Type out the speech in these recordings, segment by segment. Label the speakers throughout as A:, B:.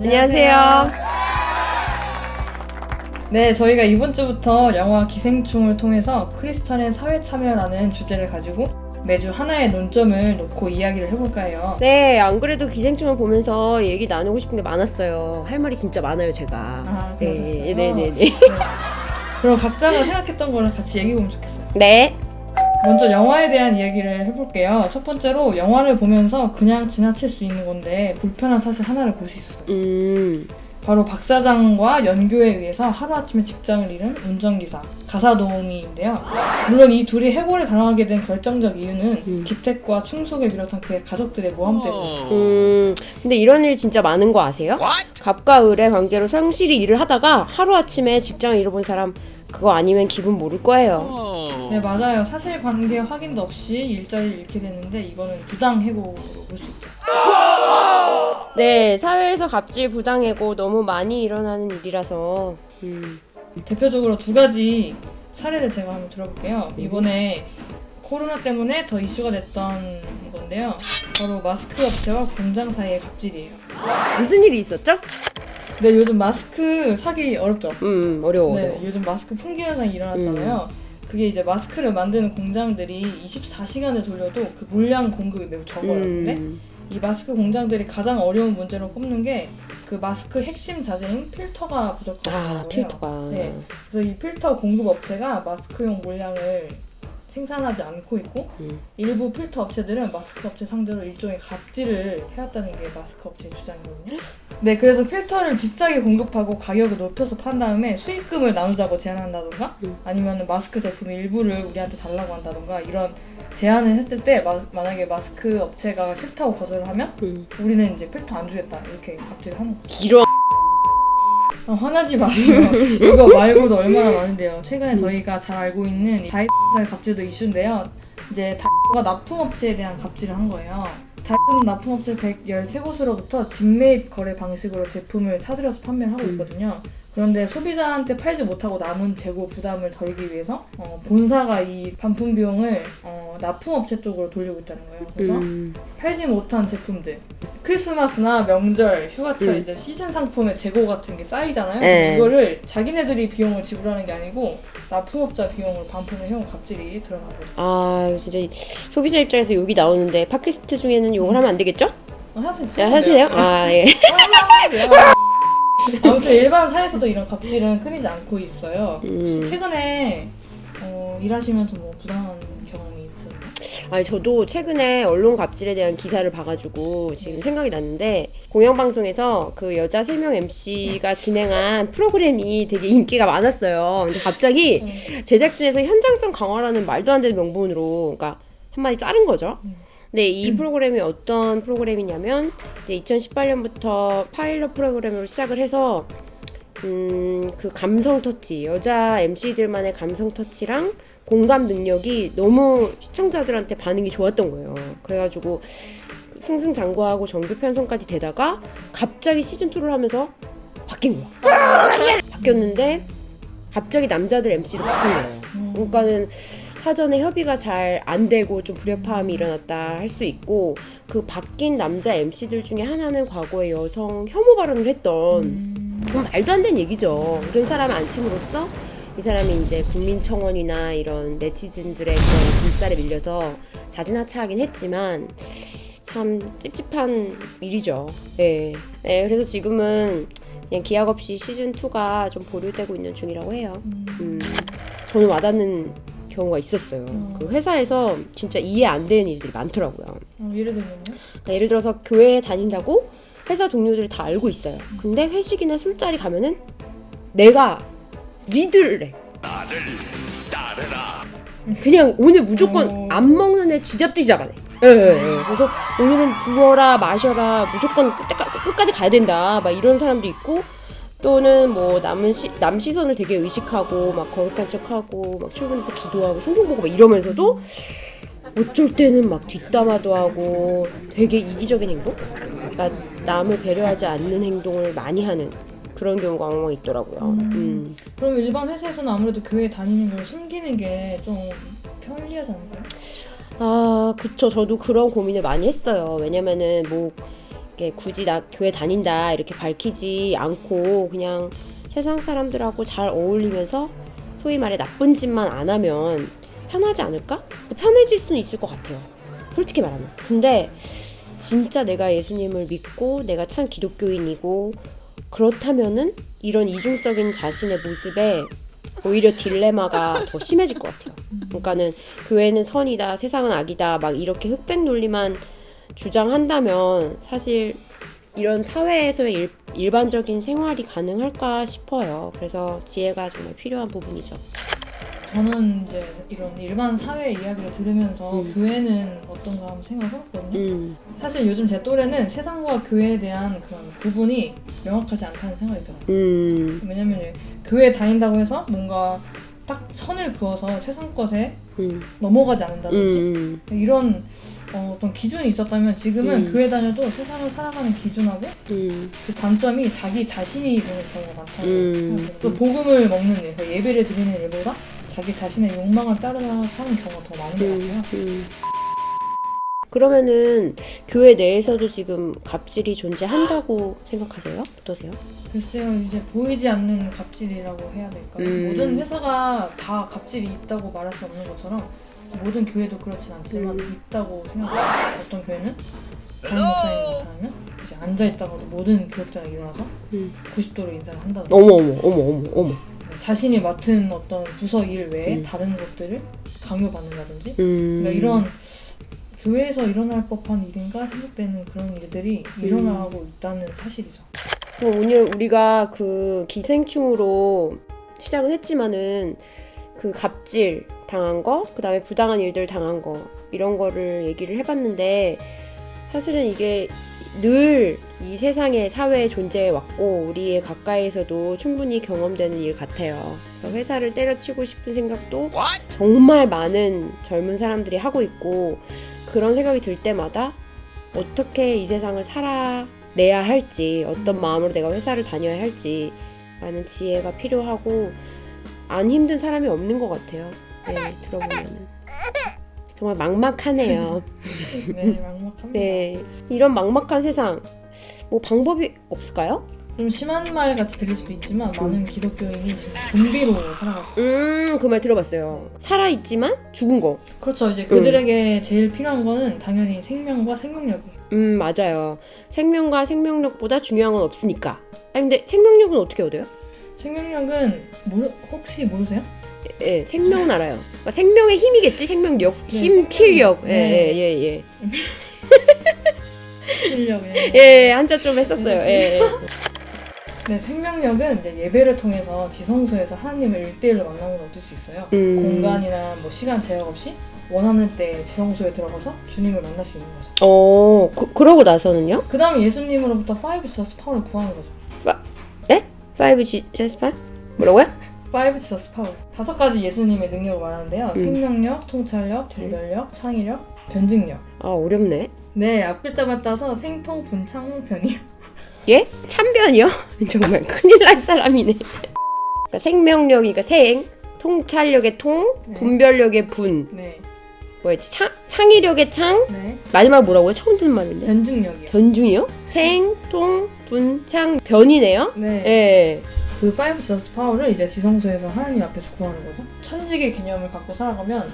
A: 안녕하세요.
B: 네, 저희가 이번 주부터 영화 기생충을 통해서 크리스천의 사회 참여라는 주제를 가지고 매주 하나의 논점을 놓고 이야기를 해볼까 해요.
A: 네, 안 그래도 기생충을 보면서 얘기 나누고 싶은 게 많았어요. 할 말이 진짜 많아요, 제가.
B: 아, 그러셨어요?
A: 네네네.
B: 네. 그럼 각자가 생각했던 거를 같이 얘기해보면 좋겠어요.
A: 네.
B: 먼저 영화에 대한 이야기를 해볼게요. 첫 번째로 영화를 보면서 그냥 지나칠 수 있는 건데 불편한 사실 하나를 볼 수 있었어요. 바로 박 사장과 연교에 의해서 하루아침에 직장을 잃은 운전기사 가사도우미인데요. 물론 이 둘이 해고를 당하게 된 결정적 이유는 기택과 충속을 비롯한 그의 가족들의 모함 때문이에요.
A: 근데 이런 일 진짜 많은 거 아세요? 갑과 을의 관계로 성실히 일을 하다가 하루아침에 직장을 잃어본 사람 그거 아니면 기분 모를 거예요.
B: 네, 맞아요. 사실관계 확인도 없이 일자리를 잃게 되는데 이거는 부당 해고로 볼 수 있죠.
A: 네, 사회에서 갑질 부당해고 너무 많이 일어나는 일이라서
B: 대표적으로 두 가지 사례를 제가 한번 들어볼게요. 이번에 코로나 때문에 더 이슈가 됐던 건데요. 바로 마스크 업체와 공장 사이의 갑질이에요.
A: 무슨 일이 있었죠?
B: 네, 요즘 마스크 사기 어렵죠?
A: 어려워.
B: 네, 요즘 마스크 품귀 현상이 일어났잖아요. 그게 이제 마스크를 만드는 공장들이 24시간을 돌려도 그 물량 공급이 매우 적어요. 이 마스크 공장들이 가장 어려운 문제로 꼽는 게 그 마스크 핵심 자재인 필터가 부족하다고 해요.
A: 필터가.
B: 네, 그래서 이 필터 공급 업체가 마스크용 물량을 생산하지 않고 있고 일부 필터 업체들은 마스크 업체 상대로 일종의 갑질을 해왔다는 게 마스크 업체의 주장이거든요. 네, 그래서 필터를 비싸게 공급하고 가격을 높여서 판 다음에 수익금을 나누자고 제안한다던가 아니면 마스크 제품의 일부를 우리한테 달라고 한다던가 이런 제안을 했을 때 만약에 마스크 업체가 싫다고 거절을 하면 우리는 이제 필터 안 주겠다 이렇게 갑질을 하는 거죠.
A: 이런.
B: 화나지 마세요. 이거 말고도 얼마나 많은데요. 최근에 저희가 잘 알고 있는 다이소의 갑질도 이슈인데요. 이제 다이소가 납품업체에 대한 갑질을 한 거예요. 다이소는 납품업체 113곳으로부터 직매입 거래 방식으로 제품을 사들여서 판매를 하고 있거든요. 그런데 소비자한테 팔지 못하고 남은 재고 부담을 덜기 위해서 본사가 이 반품 비용을 납품업체 쪽으로 돌리고 있다는 거예요. 그래서 팔지 못한 제품들 크리스마스나 명절, 휴가철 이제 시즌 상품의 재고 같은 게 쌓이잖아요. 이거를 자기네들이 비용을 지불하는 게 아니고 납품업자 비용을 반품을 해온 갑질이 드러난 거죠.
A: 아, 진짜 소비자 입장에서 욕이 나오는데 팟캐스트 중에는 욕을 하면 안 되겠죠?
B: 해도 돼요?
A: 아, 예.
B: 아무튼 일반 사회에서도 이런 갑질은 끊이지 않고 있어요. 혹시 최근에 일하시면서 뭐 부당한 경험이 있으세요?
A: 아니, 저도 최근에 언론 갑질에 대한 기사를 봐가지고 지금 생각이 났는데 공영방송에서 그 여자 3명 MC가 진행한 프로그램이 되게 인기가 많았어요. 근데 갑자기 제작진에서 현장성 강화라는 말도 안 되는 명분으로 그러니까 한마디 자른 거죠. 네, 이 프로그램이 어떤 프로그램이냐면 이제 2018년부터 파일럿 프로그램으로 시작을 해서 그 감성 터치, 여자 MC들만의 감성 터치랑 공감 능력이 너무 시청자들한테 반응이 좋았던 거예요. 그래가지고 승승장구하고 정규 편성까지 되다가 갑자기 시즌2를 하면서 바뀐 거야. 바뀌었는데 갑자기 남자들 MC로 바꾼 거예요. 그러니까는 사전에 협의가 잘 안 되고 좀 불협화음이 일어났다 할 수 있고 그 바뀐 남자 MC들 중에 하나는 과거에 여성 혐오 발언을 했던 그건 말도 안 되는 얘기죠. 이런 사람을 안 침으로써 이 사람이 이제 국민청원이나 이런 네티즌들의 그런 불살에 밀려서 자진하차하긴 했지만 참 찝찝한 일이죠. 네. 네, 그래서 지금은 그냥 기약 없이 시즌2가 좀 보류되고 있는 중이라고 해요. 저는 와닿는 경우가 있었어요. 그 회사에서 진짜 이해 안 되는 일들이 많더라고요.
B: 예를 들면요?
A: 그러니까 예를 들어서 교회에 다닌다고 회사 동료들이 다 알고 있어요. 근데 회식이나 술자리 가면은 내가 리드를 해. 나를 따르라. 그냥 오늘 무조건 안 먹는 애 쥐잡쥐잡하네. 그래서 오늘은 부어라 마셔라 무조건 끝까지 가야 된다. 막 이런 사람도 있고 또는 뭐 남 시선을 되게 의식하고 막 거룩한 척하고 막 출근해서 기도하고 성경 보고 막 이러면서도 어쩔 때는 막 뒷담화도 하고 되게 이기적인 행동? 그러니까 남을 배려하지 않는 행동을 많이 하는 그런 경우가 왕왕 있더라고요.
B: 그럼 일반 회사에서는 아무래도 교회 다니는 걸 숨기는 게 좀 편리하지 않을까요?
A: 아, 그쵸. 저도 그런 고민을 많이 했어요. 왜냐면은 뭐 이게 굳이 나 교회 다닌다 이렇게 밝히지 않고 그냥 세상 사람들하고 잘 어울리면서 소위 말해 나쁜 짓만 안 하면 편하지 않을까? 편해질 수는 있을 것 같아요. 솔직히 말하면. 근데 진짜 내가 예수님을 믿고 내가 참 기독교인이고 그렇다면은 이런 이중적인 자신의 모습에 오히려 딜레마가 더 심해질 것 같아요. 그러니까는 교회는 선이다, 세상은 악이다, 막 이렇게 흑백 논리만 주장한다면 사실 이런 사회에서의 일반적인 생활이 가능할까 싶어요. 그래서 지혜가 정말 필요한 부분이죠.
B: 저는 이제 이런 일반 사회 이야기를 들으면서 교회는 어떤가 한번 생각을 해봤거든요. 사실 요즘 제 또래는 세상과 교회에 대한 그런 구분이 명확하지 않다는 생각이 들어요. 왜냐면 교회 다닌다고 해서 뭔가 딱 선을 그어서 세상 것에 넘어가지 않는다든지 이런 어떤 기준이 있었다면 지금은 교회 다녀도 세상을 살아가는 기준하고 그 관점이 자기 자신이 되는 경우가 많다고 생각해요. 또 복음을 먹는 일, 예배를 드리는 일보다 자기 자신의 욕망을 따라 사는 경우가 더 많은 것 같아요.
A: 그러면은 교회 내에서도 지금 갑질이 존재한다고 생각하세요? 어떠세요?
B: 글쎄요, 이제 보이지 않는 갑질이라고 해야 될까요? 모든 회사가 다 갑질이 있다고 말할 수 없는 것처럼 모든 교회도 그렇진 않지만 있다고 생각해요. 어떤 교회는 다른 목사님 나타나면 이제 앉아있다가도 모든 교역자가 일어나서 90도로 인사를 한다든지
A: 어머.
B: 자신이 맡은 어떤 부서 일 외에 다른 것들을 강요받는다든지 그러니까 이런 교회에서 일어날 법한 일인가 생각되는 그런 일들이 일어나고 있다는 사실이죠.
A: 오늘 우리가 그 기생충으로 시작을 했지만은 그 갑질 당한 거, 그 다음에 부당한 일들 당한 거 이런 거를 얘기를 해봤는데 사실은 이게 늘 이 세상의 사회에 존재해 왔고 우리의 가까이에서도 충분히 경험되는 일 같아요. 그래서 회사를 때려치고 싶은 생각도 정말 많은 젊은 사람들이 하고 있고 그런 생각이 들 때마다 어떻게 이 세상을 살아내야 할지 어떤 마음으로 내가 회사를 다녀야 할지 라는 지혜가 필요하고 안 힘든 사람이 없는 것 같아요. 네, 들어보면은 정말 막막하네요.
B: 네, 막막합니다.
A: 네, 이런 막막한 세상 뭐 방법이 없을까요?
B: 좀 심한 말 같이 들릴 수도 있지만 많은 기독교인이 지금 좀비로 살아가고
A: 그 말 들어봤어요. 살아있지만 죽은 거.
B: 그렇죠. 이제 그들에게 제일 필요한 거는 당연히 생명과 생명력이에요.
A: 맞아요. 생명과 생명력보다 중요한 건 없으니까. 아니 근데 생명력은 어떻게 얻어요?
B: 생명력은 혹시 모르세요?
A: 예, 생명은 알아요. 그러니까 생명의 힘이겠지. 생명력, 힘, 필력. 예.
B: 필력.
A: 예, 한자 좀 했었어요. 예.
B: 네, 생명력은 이제 예배를 통해서 지성소에서 하나님을 1대1로 만남을 얻을 수 있어요. 공간이나 뭐 시간 제약 없이 원하는 때 지성소에 들어가서 주님을 만날 수 있는 거죠.
A: 그러고 나서는요?
B: 그 다음에 예수님으로부터 5 Jesus Power를 구하는 거죠.
A: 네? 5 Jesus Power? 뭐라고요?
B: 5 Jesus Power. 5가지 예수님의 능력을 말하는데요. 생명력, 통찰력, 분별력, 창의력, 변증력.
A: 아, 어렵네.
B: 네, 앞글자만 따서 생통, 분창, 변이요.
A: 예? 참변이요? 정말 큰일 날 사람이네. 그러니까 생명력이니까 생, 통찰력의 통, 분별력의 분.
B: 네.
A: 뭐였지? 창의력의 창?
B: 네.
A: 마지막 뭐라고요? 처음 듣는 말인데.
B: 변증력이요.
A: 변중이요? 생, 통, 분, 창, 변이네요?
B: 네.
A: 예.
B: 그 5 Jesus Power를 이제 지성소에서 하나님 앞에서 구하는 거죠. 천직의 개념을 갖고 살아가면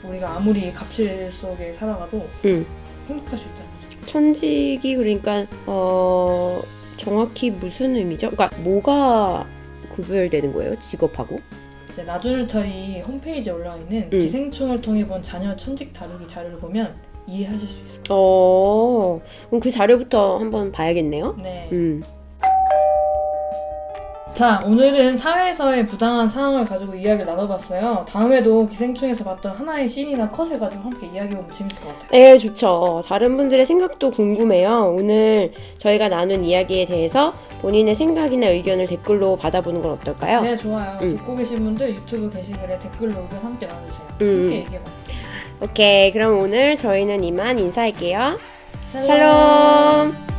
B: 우리가 아무리 갑질 속에 살아가도 행복할 수 있다는 거죠.
A: 천직이 그러니까 정확히 무슨 의미죠? 그러니까 뭐가 구별되는 거예요? 직업하고?
B: 이제 나주르터리 홈페이지에 올라와 있는 기생충을 통해 본 자녀 천직 다루기 자료를 보면 이해하실 수 있을 거예요.
A: 그럼 그 자료부터 한번 봐야겠네요.
B: 네. 자, 오늘은 사회에서의 부당한 상황을 가지고 이야기를 나눠봤어요. 다음에도 기생충에서 봤던 하나의 씬이나 컷을 가지고 함께 이야기해보면 재밌을 것 같아요.
A: 네, 좋죠. 다른 분들의 생각도 궁금해요. 오늘 저희가 나눈 이야기에 대해서 본인의 생각이나 의견을 댓글로 받아보는 건 어떨까요?
B: 네, 좋아요. 듣고 계신 분들 유튜브 게시글에 댓글로 의견 함께 나눠주세요. 함께 얘기해봐요.
A: 오케이, 그럼 오늘 저희는 이만 인사할게요.
B: 샬롬.
A: 샬롬.